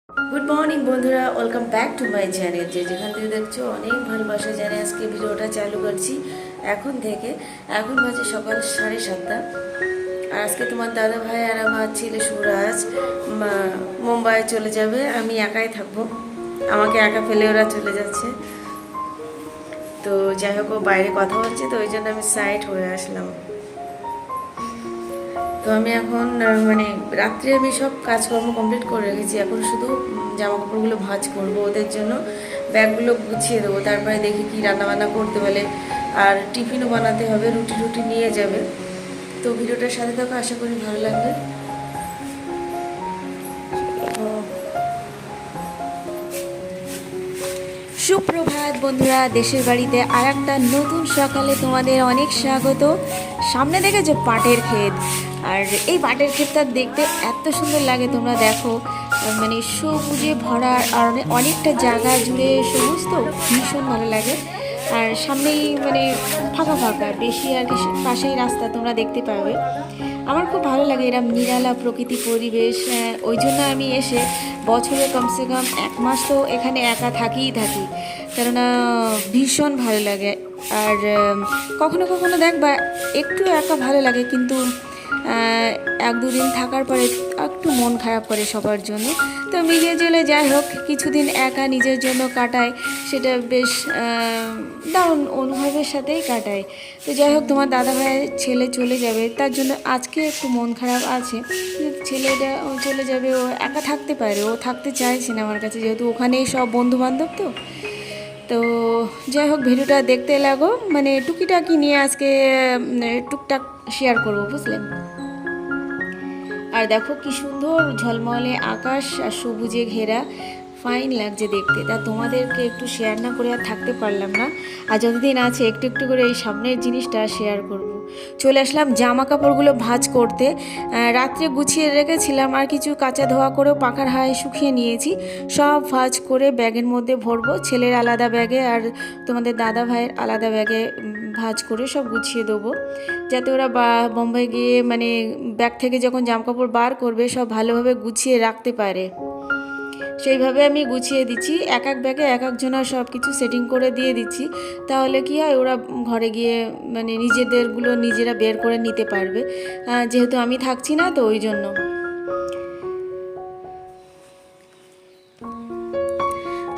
Good morning বন্ধুরা, welcome back to my channel. যেখান থেকে দেখছো অনেক ভালোবাসা জানে। আজকে ভিডিওটা চালু করছি এখন থেকে। এখন বাজে সকাল 7:30। আর আজকে তোমার দাদা ভাই আর আমার ছেলে সুরাজ মুম্বাই চলে যাবে। আমি একাই থাকবো, আমাকে একা ফেলে ওরা চলে যাচ্ছে। তো যাই হোক, ও বাইরে কথা হচ্ছে, তো ওই জন্য আমি সাইড হয়ে আসলাম। তো আমি এখন রাত্রে আমি সব কাজকর্ম কমপ্লিট করে রেখেছি। এখন শুধু জামা কাপড়গুলো ভাঁজ করবো ওদের জন্য, ব্যাগগুলো গুছিয়ে দেবো। তারপরে দেখি কি রান্নাবান্না করতে বলে। আর টিফিনও বানাতে হবে, রুটি রুটি নিয়ে যাবে। তো ভিডিওটার সাথে থাকো, আশা করি ভালো লাগবে। সুপ্রভাত বন্ধুরা, দেশের বাড়িতে আর একটা নতুন সকালে তোমাদের অনেক স্বাগত। সামনে দেখেছো পাটের ক্ষেত, আর এই পাটের ক্ষেতটা দেখতে এত সুন্দর লাগে, তোমরা দেখো। সবুজে ভরা, আর অনেকটা জায়গা জুড়ে সবুজ, তো ভীষণ ভালো লাগে। আর সামনেই ফাঁকা ফাঁকা বেশি আর কি, পাশেই রাস্তা তোমরা দেখতে পাবে। আমার খুব ভালো লাগে এরম নিরালা প্রকৃতি পরিবেশ। ওই জন্য আমি এসে বছরে কমসে কম 1 মাস তো এখানে একা থাকি। কেননা ভীষণ ভালো লাগে। আর কখনো কখনো দেখবা একটু একা ভালো লাগে, কিন্তু 1-2 দিন থাকার পরে একটু মন খারাপ করে সবার জন্য। তো মিলিয়ে জেলে যাই হোক, কিছুদিন একা নিজের জন্য কাটাই, সেটা বেশ দারুণ অনুভবের সাথেই কাটাই। তো যাই হোক, তোমার দাদা ভাইয়ের ছেলে চলে যাবে, তার জন্য আজকে একটু মন খারাপ আছে। ছেলেটা চলে যাবে, ও একা থাকতে পারে, ও থাকতে চাইছে না আমার কাছে, যেহেতু ওখানেই সব বন্ধুবান্ধব। তো যাই হোক, ভিডিওটা দেখতে লাগো। টুকিটাকি নিয়ে আজকে টুকটাক শেয়ার করবো, বুঝলেন। আর দেখো কি সুন্দর ঝলমলে আকাশ আর সবুজে ঘেরা, ফাইন লাগছে দেখতে। তা তোমাদেরকে একটু শেয়ার না করে আর থাকতে পারলাম না। আর যতদিন আছে একটু একটু করে এই সামনের জিনিসটা শেয়ার করব। চলে আসলাম জামা কাপড়গুলো ভাঁজ করতে। রাত্রে গুছিয়ে রেখেছিলাম, আর কিছু কাঁচা ধোয়া করেও পাখার হাওয়ায় শুকিয়ে নিয়েছি। সব ভাঁজ করে ব্যাগের মধ্যে ভরবো, ছেলের আলাদা ব্যাগে আর তোমাদের দাদা ভাইয়ের আলাদা ব্যাগে ভাঁজ করে সব গুছিয়ে দেবো, যাতে ওরা বোম্বাই গিয়ে ব্যাগ থেকে যখন জামাকাপড় বার করবে সব ভালোভাবে গুছিয়ে রাখতে পারে। সেইভাবে আমি গুছিয়ে দিচ্ছি, এক এক ব্যাগে এক একজনের সব কিছু সেটিং করে দিয়ে দিচ্ছি। তাহলে কি হয়, ওরা ঘরে গিয়ে নিজেদেরগুলো নিজেরা বের করে নিতে পারবে, যেহেতু আমি থাকছি না, তো ওই জন্য।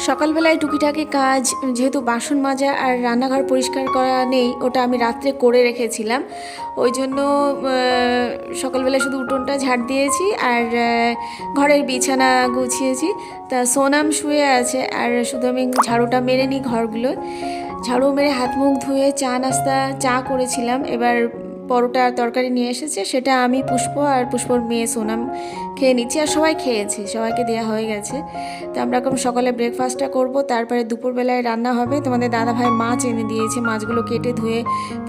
সকালবেলায় টুকিটাকি কাজ, যেহেতু বাসন মাজা আর রান্নাঘর পরিষ্কার করা নেই, ওটা আমি রাত্রে করে রেখেছিলাম। ওই জন্য সকালবেলা শুধু উঠোনটা ঝাড় দিয়েছি আর ঘরের বিছানা গুছিয়েছি। তা সোনাম শুয়ে আছে, আর শুধু আমি ঝাড়ুটা মেরে নিই ঘরগুলো। ঝাড়ু মেরে হাত মুখ ধুয়ে চা করেছিলাম। এবার পরোটা আর তরকারি নিয়ে এসেছে, সেটা আমি পুষ্প আর পুষ্পর মেয়ে সোনাম খেয়ে নিচ্ছি। আর সবাই খেয়েছে, সবাইকে দেওয়া হয়ে গেছে। তো আমরা এখন সকালে ব্রেকফাস্টটা করব, তারপরে দুপুরবেলায় রান্না হবে। তোমাদের দাদাভাই মাছ এনে দিয়েছে, মাছগুলো কেটে ধুয়ে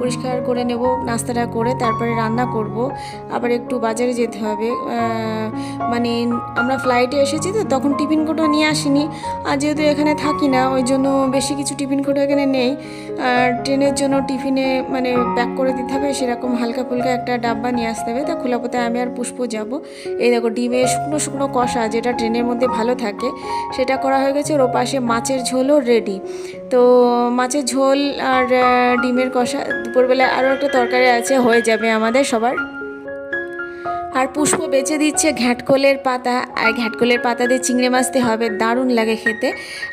পরিষ্কার করে নেব নাস্তাটা করে, তারপরে রান্না করব। আবার একটু বাজারে যেতে হবে। আমরা ফ্লাইটে এসেছি, তো তখন টিফিন কোটো নিয়ে আসিনি। আর যেহেতু এখানে থাকি না, ওই জন্য বেশি কিছু টিফিন কোটো এখানে নেই। আর ট্রেনের জন্য টিফিনে প্যাক করে দিতে হবে, সেরকম হালকা ফুলকা একটা ডাব্বা নিয়ে আসতে হবে। তা খোলা পথে আমি আর পুষ্প যাব। এই দেখো, ডিমে শুকনো শুকনো কষা, যেটা ট্রেনের মধ্যে ভালো থাকে, সেটা করা হয়ে গেছে। ওর পাশে মাছের ঝোলও রেডি। তো মাছের ঝোল আর ডিমের কষা, দুপুরবেলায় আরও একটা তরকারি আছে, হয়ে যাবে আমাদের সবার। আর পুষ্প বেছে দিচ্ছে ঘ্যাটকলের পাতা, আর ঘ্যাটকলের পাতা দিয়ে চিংড়ি মাছতে হবে, দারুণ লাগে খেতে।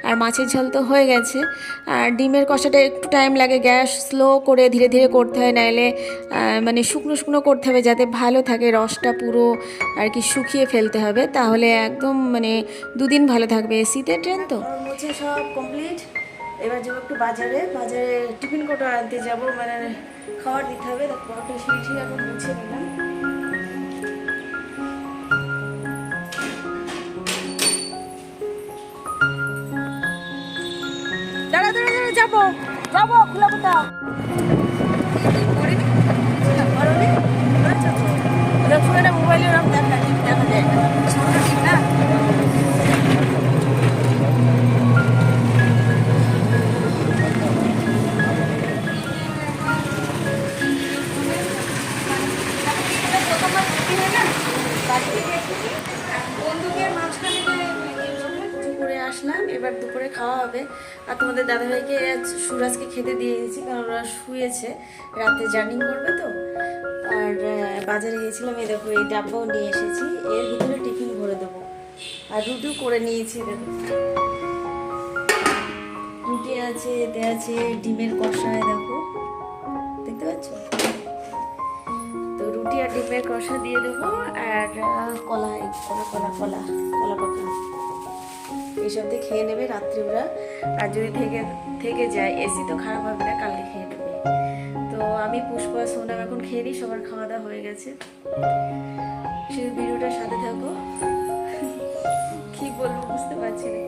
আর মাছের ঝোল তো হয়ে গেছে। আর ডিমের কষাটা একটু টাইম লাগে, গ্যাস স্লো করে ধীরে ধীরে করতে হয়, নাহলে শুকনো শুকনো করতে হবে, যাতে ভালো থাকে রসটা পুরো আর কি শুকিয়ে ফেলতে হবে, তাহলে একদম 2 দিন ভালো থাকবে। শীতের ট্রেন তো মুছে সব কমপ্লিট। এবার যাবো একটু বাজারে টিফিন কোটো আনতে যাবো, খাবার দিতে হবে। দেখো সিঁড়ি এখন মুছে নিলাম। দাঁড়া দাঁড়া দাঁড়া, যাবো যাবো, খোলা কোথা মোবাইলে ওরকম দেখা যায় না। বন্দুকের মাঝখানে আসলাম, এবার দুপুরে খাওয়া হবে। আর তোমাদের দাদাভাইকে সুরাজকে খেতে দিয়ে দিয়েছি, কারণ ওরা শুয়েছে, রাতে জার্নি করবে তো। আর বাজারে গিয়েছিলাম, এই দেখো এই ডাব্বাও নিয়ে এসেছি, এর ভিতরে টিফিন ভরে দেবো। আর রুটিও করে নিয়েছি, দেখো রুটি আছে, এতে আছে ডিমের কষা, দেখো দেখতে পাচ্ছ। তো রুটি আর ডিমের কষা দিয়ে দেবো, আর কলা কলা কলা কলা কলা পাকা এইসব দিয়ে খেয়ে নেবে রাত্রি ওরা। আর যদি থেকে যায়, এসি তো খারাপ হবে না, কালকে খেয়ে নেবে। তো আমি পুষ্পা সোনাম এখন খেয়ে নিই, সবার খাওয়া দাওয়া হয়ে গেছে। শুধু ভিডিওটার সাথে থাকো, কি বলবো বুঝতে পারছি না।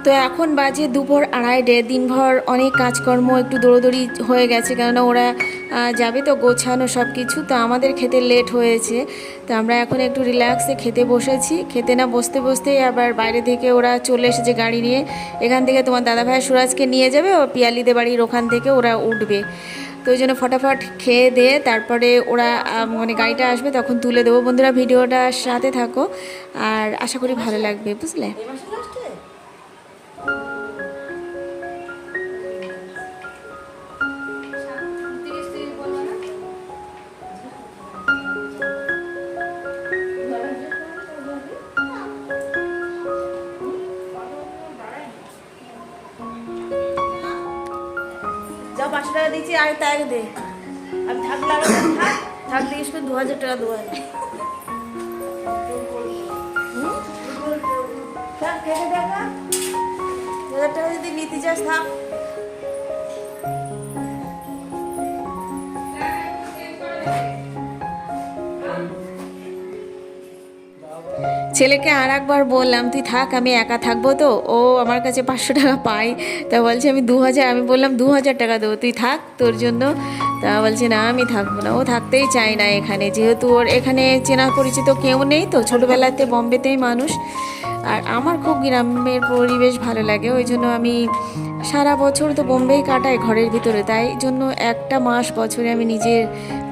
তো এখন বাজে দুপুর 2:30, দিনভর অনেক কাজকর্ম একটু দৌড়োদৌড়ি হয়ে গেছে, কেননা ওরা যাবে তো গোছানো সব কিছু। তো আমাদের খেতে লেট হয়েছে, তো আমরা এখন একটু রিল্যাক্সে খেতে বসেছি। খেতে না বসতে বসতেই আবার বাইরে থেকে ওরা চলে এসেছে গাড়ি নিয়ে। এখান থেকে তোমার দাদাভাই সুরাজকে নিয়ে যাবে, ও পিয়ালিদের বাড়ির ওখান থেকে ওরা উঠবে। তো ওই জন্য ফটাফট খেয়ে দিয়ে তারপরে ওরা মানে গাড়িটা আসবে, তখন তুলে দেবো। বন্ধুরা ভিডিওটার সাথে থাকো, আর আশা করি ভালো লাগবে, বুঝলে। যাও 500 টাকা দিচ্ছি, আর তাই দে। আমি থাকলে থাক দিস, 2000 টাকা দেবো। থাক খেতে দেখা 2000 টাকা যদি নিতে চাস থাক। ছেলেকে আর একবার বললাম তুই থাক, আমি একা থাকবো তো। ও আমার কাছে 500 টাকা পাই, তা বলছে আমি 2000, আমি বললাম 2000 টাকা দেবো, তুই থাক তোর জন্য। তা বলছে না আমি থাকবো না, ও থাকতেই চায় না এখানে, যেহেতু ওর এখানে চেনা পরিচিত কেউ নেই তো, ছোটোবেলাতে বম্বেতেই মানুষ। আর আমার খুব গ্রামের পরিবেশ ভালো লাগে, ওই জন্য আমি সারা বছর তো বোম্বেই কাটাই ঘরের ভিতরে, তাই জন্য একটা মাস বছরে আমি নিজের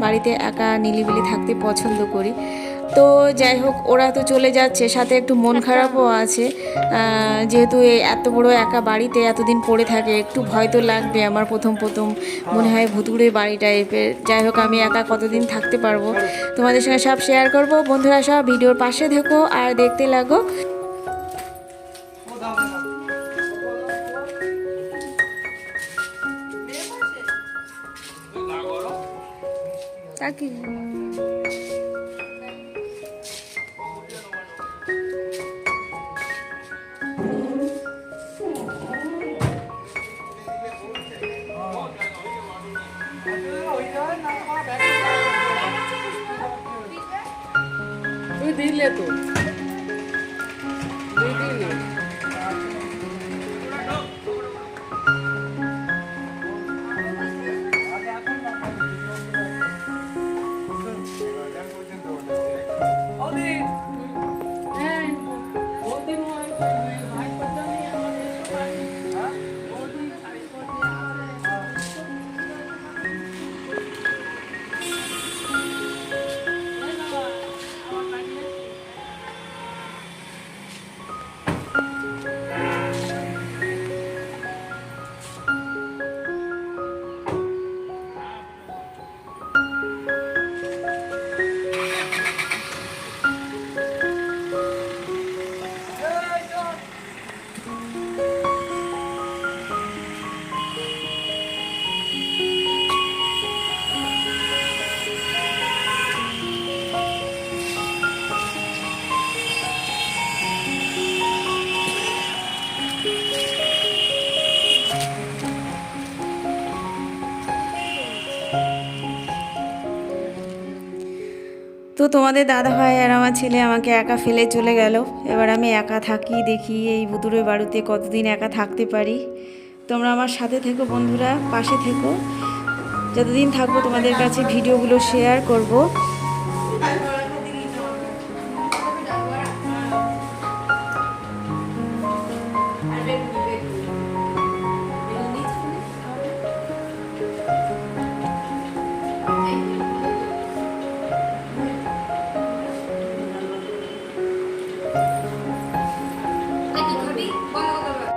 বাড়িতে একা নিলিবিলি থাকতে পছন্দ করি। তো যাই হোক, ওরা তো চলে যাচ্ছে, সাথে একটু মন খারাপও আছে, যেহেতু এত বড় একা বাড়িতে এতদিন পড়ে থাকে, একটু ভয় তো লাগবে আমার। প্রথম মনে হয় ভুতুড়ে বাড়ি টাইপের। যাই হোক, আমি একা কতদিন থাকতে পারবো, তোমাদের সঙ্গে সব শেয়ার করব। বন্ধুরা সব ভিডিওর পাশে থেকো আর দেখতে লাগো। কি দিলে তো তোমাদের দাদা ভাই আর আমার ছেলে আমাকে একা ফেলে চলে গেল। এবার আমি একা থাকি, দেখি এই ভুতুড়ে বাড়িতে কতদিন একা থাকতে পারি। তোমরা আমার সাথে থেকো বন্ধুরা, পাশে থেকো। যতদিন থাকবো তোমাদের কাছে ভিডিওগুলো শেয়ার করব।